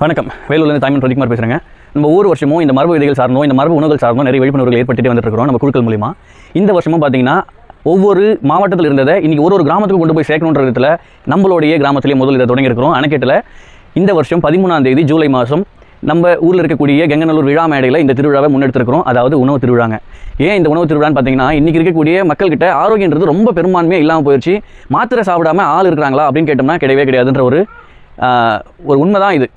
வணக்கம். வேலூர்லேருந்து தாய்மன் பிரதீப்குமார் பேசுகிறேங்க. நம்ம ஒவ்வொரு வருஷமும் இந்த மரபு விதைகள் சார்ந்தோம், இந்த மரபு உணவுகள் சார்ந்தோம் நிறைய விழிப்புணர்வுகள் ஏற்படுத்திட்டு வந்துட்டு இருக்கிறோம் நம்ம குழுக்கள் மூலிமா. இந்த வருஷமும் பார்த்தீங்கன்னா ஒவ்வொரு மாவட்டத்தில் இருந்ததை இன்றைக்கி ஒரு கிராமத்துக்கு கொண்டு போய் சேர்க்கணுன்ற விதத்தில் நம்மளுடைய கிராமத்திலேயே முதல் இதை தொடங்கியிருக்கிறோம். அணைக்கட்டில் இந்த வருஷம் 13ஆம் தேதி ஜூலை மாதம் நம்ம ஊரில் இருக்கக்கூடிய கெங்கநல்லூர் விழா மேடையில் இந்த திருவிழாவை முன்னெடுத்துருக்கிறோம். அதாவது உணவு திருவிழாங்க. ஏன் இந்த உணவு திருவிழான்னு பார்த்தீங்கன்னா, இன்றைக்கி இருக்கக்கூடிய மக்கள்கிட்ட ஆரோக்கியன்றது ரொம்ப பெரும்பான்மையாக இல்லாமல் போயிடுச்சு. மாத்திரை சாப்பிடாமல் ஆள் இருக்கிறாங்களா அப்படின்னு கேட்டோம்னா கிடையவே கிடையாதுன்ற ஒரு உண்மை தான் இது.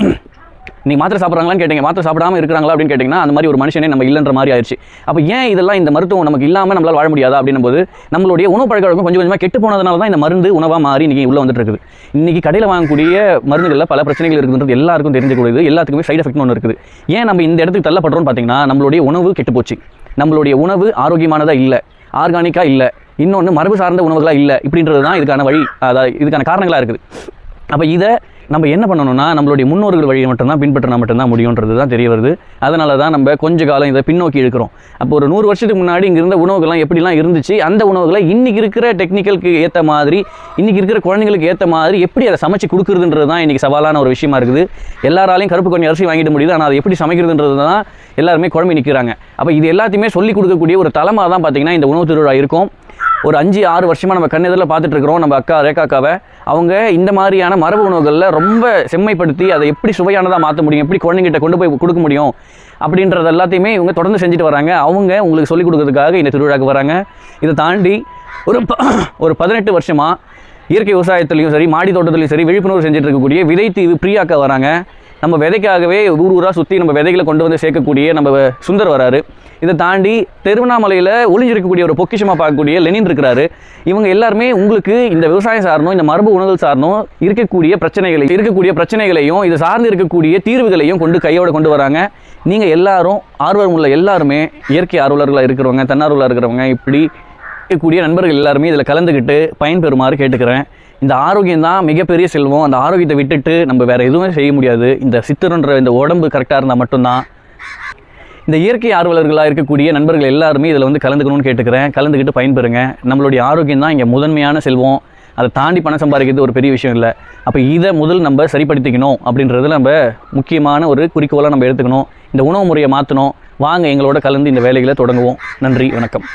நீங்கள் மாத்திரை சாப்பிட்றாங்களான்னு கேட்டிங்க, மாத்திரை சாப்பிடாமல் இருக்கிறாங்களா அப்படின்னு கேட்டிங்கன்னா அந்த மாதிரி ஒரு மனுஷனே நம்ம இல்லைன்ற மாதிரி ஆயிடுச்சு. அப்போ ஏன் இதெல்லாம் இந்த மருத்துவம் நமக்கு இல்லாமல் நம்மளால் வாழ முடியாதா அப்படின்னும் போது நம்மளுடைய உணவு பழக்கம் கொஞ்சம் கொஞ்சமாக கெட்டு போனதுனால தான் இந்த மருந்து உணவாக மாறி இன்றைக்கி உள்ளே வந்துட்டு இருக்குது. இன்றைக்கி கடையில் வாங்கக்கூடிய மருந்துகளில் பல பிரச்சனைகள் இருக்குதுன்றது எல்லாருக்கும் தெரிஞ்சக்கூடியது. எல்லாத்துக்குமே சைடு எஃபெக்ட்னு ஒன்று இருக்குது. ஏன் நம்ம இந்த இடத்துக்கு தள்ளப்படுறோம்னு பார்த்தீங்கன்னா, நம்மளுடைய உணவு கெட்டு போச்சு, நம்மளுடைய உணவு ஆரோக்கியமானதாக இல்லை, ஆர்கானிக்காக இல்லை, இன்னொன்று மரபு சார்ந்த உணவுகளாக இல்லை. இப்படின்றது தான் இதுக்கான வழி, அதாவது இதுக்கான காரணங்களாக இருக்குது. அப்போ இதை நம்ம என்ன பண்ணணும்னா, நம்மளுடைய முன்னோர்கள் வழியை மட்டும்தான் பின்பற்றினா மட்டும்தான் முடியுன்றது தான் தெரிய வருது. அதனால தான் நம்ம கொஞ்ச காலம் இதை பின்னோக்கி இருக்கிறோம். அப்போ ஒரு 100 வருஷத்துக்கு முன்னாடி இங்கே இருந்த உணவுகள்லாம் எப்படிலாம் இருந்துச்சு, அந்த உணவுகளை இன்றைக்கி இருக்கிற டெக்னிக்கலுக்கு ஏற்ற மாதிரி, இன்றைக்கி இருக்கிற குழந்தைங்களுக்கு ஏற்ற மாதிரி எப்படி அதை சமைச்சு கொடுக்குறதுன்றது தான் இன்றைக்கி சவாலான ஒரு விஷயமா இருக்குது. எல்லாராலையும் கருப்பு கொஞ்சம் அரிசி வாங்கிட முடியுது, ஆனால் அதை எப்படி சமைக்கிறதுன்றது தான் எல்லாருமே குழம்பு நிற்கிறாங்க. அப்போ இது எல்லாத்தையுமே சொல்லிக் கொடுக்கக்கூடிய ஒரு தளமாக தான் பார்த்திங்கன்னா இந்த உணவு திருவிழா இருக்கும். ஒரு 5-6 வருஷமாக நம்ம கண்ணெதிரில் பார்த்துட்டு இருக்கிறோம். நம்ம அக்கா ரேகாக்காவை அவங்க இந்த மாதிரியான மரபு உணவுகளில் ரொம்ப செம்மைப்படுத்தி அதை எப்படி சுவையானதாக மாற்ற முடியும், எப்படி குழந்தைங்கிட்ட கொண்டு போய் கொடுக்க முடியும் அப்படின்றது எல்லாத்தையுமே இவங்க தொடர்ந்து செஞ்சுட்டு வராங்க. அவங்க உங்களுக்கு சொல்லிக் கொடுக்கறதுக்காக இந்த திருவிழாவுக்கு வராங்க. இதை தாண்டி ஒரு 18 வருஷமாக இயற்கை விவசாயத்துலையும் சரி, மாடி தோட்டத்துலையும் சரி விழிப்புணர்வு செஞ்சுட்டு இருக்கக்கூடிய விதைத்தீவு பிரியாக்கா வராங்க. நம்ம விதைக்காகவே ஊராக சுற்றி நம்ம விதைகளை கொண்டு வந்து சேர்க்கக்கூடிய நம்ம சுந்தர் வராரு. இதை தாண்டி திருவண்ணாமலையில் ஒளிஞ்சிருக்கக்கூடிய ஒரு பொக்கிஷமாக பார்க்கக்கூடிய லெனின் இருக்கிறாரு. இவங்க எல்லாருமே உங்களுக்கு இந்த விவசாயம் சார்ந்தும் இந்த மரபு உணவுகள் சார்ந்தும் இருக்கக்கூடிய பிரச்சனைகளையும் இது சார்ந்து இருக்கக்கூடிய தீர்வுகளையும் கையோடு கொண்டு வராங்க. நீங்கள் எல்லாரும் ஆர்வம் உள்ள எல்லாருமே இயற்கை ஆர்வலர்களாக இருக்கிறவங்க, தன்னார்வலர்களாக இருக்கிறவங்க, இப்படி இருக்கக்கூடிய நண்பர்கள் எல்லாருமே இதில் கலந்துக்கிட்டு பயன்பெறுமாறு கேட்டுக்கிறேன். இந்த ஆரோக்கியம் தான் மிகப்பெரிய செல்வம். அந்த ஆரோக்கியத்தை விட்டுட்டு நம்ம வேறு எதுவுமே செய்ய முடியாது. இந்த சித்தருன்ற இந்த உடம்பு கரெக்டாக இருந்தால் மட்டும்தான். இந்த இயற்கை ஆர்வலர்களாக இருக்கக்கூடிய நண்பர்கள் எல்லாருமே இதில் வந்து கலந்துக்கணும்னு கேட்டுக்கிறேன். கலந்துக்கிட்டு பயன்பெறுங்க. நம்மளுடைய ஆரோக்கியம் தான் இங்கே முதன்மையான செல்வம். அதை தாண்டி பணம் சம்பாதிக்கிறது ஒரு பெரிய விஷயம் இல்லை. அப்போ இதை முதல் நம்ம சரிப்படுத்திக்கணும் அப்படின்றது நம்ம முக்கியமான ஒரு குறிக்கோளாக நம்ம எடுத்துக்கணும். இந்த உணவு முறையை மாற்றணும். வாங்க எங்களோட கலந்து இந்த வேலைகளை தொடங்குவோம். நன்றி, வணக்கம்.